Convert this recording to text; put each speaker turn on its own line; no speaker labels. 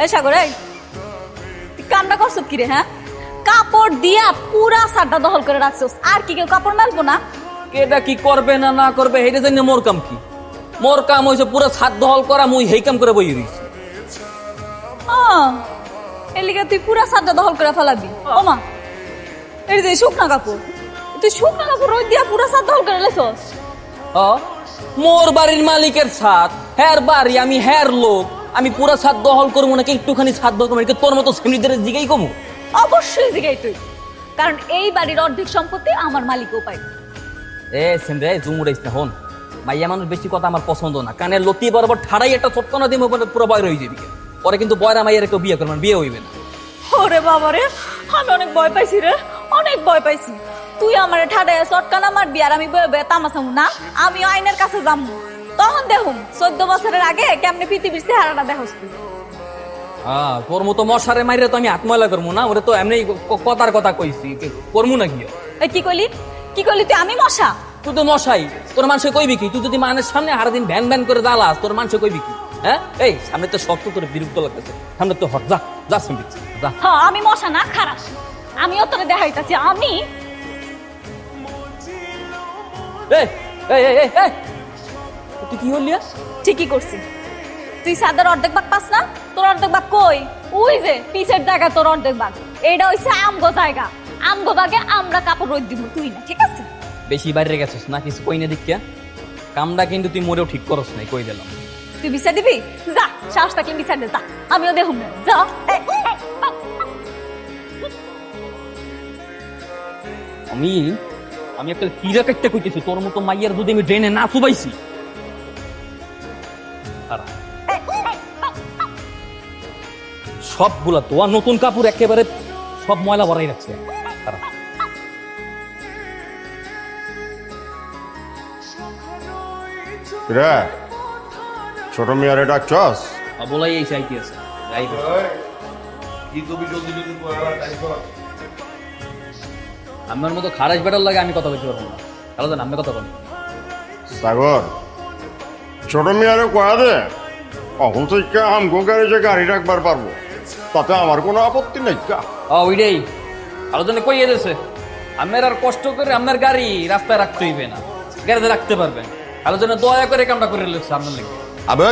এই সাগর এই তুই কামটা করছ কি রে? হ্যাঁ, কাপড় দিয়া পুরা সারটা দখল করে রাখছস, আর কি কেউ কাপড় মেলবো না?
এটা কি করবে না না করবে হেটা জানি মোর কাম কি? মোর কাম হইছে পুরো ছাদ দখল করা, মুই হেই কাম করে বই রইছি।
এলিগা তুই পুরা সারটা দখল করে ফেলাবি? ওমা, এই যে শুকনা কাপড়, তুই শুকনা কাপড় রোদ দিয়া পুরা সার দখল করে লেছস?
মোর বাড়ির মালিকের ছাদ, হ্যার বাড়ি, আমি হ্যার লোক, আমি পুরা ছাদ দখল করবো নাকি একটুখানি ছাদ দখল করবো? তোর মতো সেমিদের দিকেই কমু?
অবশ্যই জিগাই তুই, কারণ এই বাড়ির অর্ধেক সম্পত্তি আমার মালিকও পাই।
সেমরে জুম উড়াইস না। হন, মাইয়া মানুষ বেশি কথা আমার পছন্দ না। কানের লতি বরাবর ঠাড়াই একটা চটকানা দিয়ে পুরো বয় রয়ে যাবি। পরে কিন্তু বয়রা মাইয়ার কেউ বিয়ে করবেন, বিয়ে হইবে না।
ওরে বাবা রে, আমি অনেক ভয় পাইছি রে, অনেক ভয় পাইছি। তুই আমার ঠাডায় চটকানা মারবি আর আমি বয়ে বয়ে তামাশামু না? আমি আইনের কাছে যাবো, তখন দেখুম 14 বছরের আগে কেমনে পৃথিবীর চেহারাটা দেখস তুই।
তোর মতো মশারে মাইরে তো আমি হাত ময়লা করবো না, ওরে তো এমনি কথার কথা কইছি, করবো না কি?
এই কি কইলি, কি কইলি তুই? আমি মশা?
তুই তো মশাই, তোর মানুষে কইবি কি? তুই যদি মানের সামনে সারাদিন ভ্যান ভ্যান করে জ্বালাস, তোর মানুষে কইবি কি? হ্যাঁ, এই সামনে তো শক্ত করে বিরক্ত লাগতেছে, সামনে তো হট, যা যা শুনবি যা।
হ্যাঁ, আমি মশা না, খারাপ। আমিও তোরে দেখাইতাছি আমি।
তুই কি হলি?
ঠিকই করছি। তুই সাদের অর্ধেক ভাগ পাস না? তোর অর্ধেক ভাগ কই? ওই যে পিছের জায়গা তোর অর্ধেক ভাগ। এইটা হইছে আমগো জায়গা, আমগো ভাগে আমরা কাপড় রোদ দিব, তুই না, ঠিক আছে?
বেশি বাইরে গেছিস না, কিছু কই না দেখিয়া। কামটা কিন্তু তুই মোরেও ঠিক করস নাই, কই দিলাম।
তুই বিচার দিবি? যা, সাহস থাকলে বিচার দে, যা। আমিও দেখুন না, যা।
আমি আমি একটা কিরা কাটতে কইতেছি, তোর মতো মাইয়ার যদি আমি ড্রেনে না চুবাইছি। সবগুলা তোমার নতুন কাপড় একেবারে সব ময়লা ভরাই রাখছে।
রে ছোট মেয়ারে ডাকছস?
বলাই এই চাইতে আছে। আমার মতো খারাজ বেটার লাগে আমি কথা বলতে পারবো না। তাহলে জান আমি কথা বলি।
সাগর, ছোট মেয়ারে কয়া দে কখন থেকে আমগো গ্যারেজে গাড়ি রাখবার পারবো, তাতে আমার কোনো আপত্তি নেই।
ওইটাই আলোচনা কইয়ে দিয়েছে, আমার আর কষ্ট করে আপনার গাড়ি রাস্তায় রাখতে হইবে না, গ্যারেজে রাখতে পারবেন। আলোচনা দয়া করে কামটা করে লেগেছে আপনার লেগে।
আবে